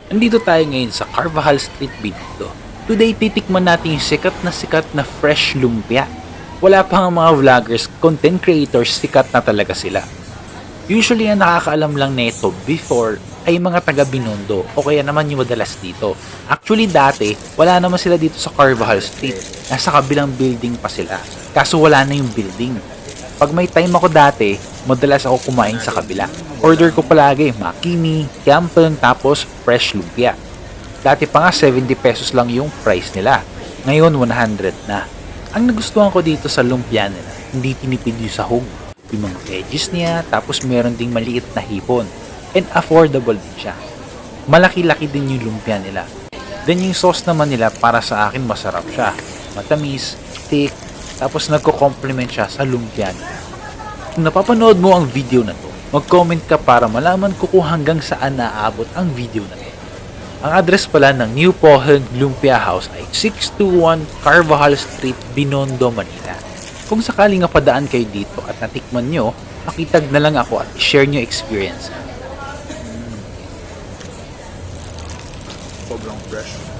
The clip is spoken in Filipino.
Nandito tayo ngayon sa Carvajal Street, Binondo. Today, titikman natin yung sikat na fresh lumpia. Wala pa nga mga vloggers, content creators, sikat na talaga sila. Usually, ang nakakaalam lang nito before ay mga taga Binondo o kaya naman yung madalas dito. Actually, dati, wala naman sila dito sa Carvajal Street. Nasa kabilang building pa sila. Kaso wala na yung building. Pag may time ako dati, madalas ako kumain sa kabila. Order ko palagi makini, kiampeng, tapos fresh lumpia. Dati pa nga 70 pesos lang yung price nila. Ngayon 100 na. Ang nagustuhan ko dito sa lumpia nila, hindi tinipid yung sahog. Yung mga veggies niya, tapos meron ding maliit na hipon. And affordable din siya. Malaki-laki din yung lumpia nila. Then yung sauce naman nila para sa akin masarap siya. Matamis, thick, tapos nagko-complement siya sa lumpia nila. Kung napapanood mo ang video na to, mag-comment ka para malaman ko kung hanggang saan naaabot ang video na to. Ang address pala ng New Pohang Lumpia House ay 621 Carvajal Street, Binondo, Manila. Kung sakaling napadaan kayo dito at natikman nyo, makitag na lang ako at share nyo experience. Sobrang fresh.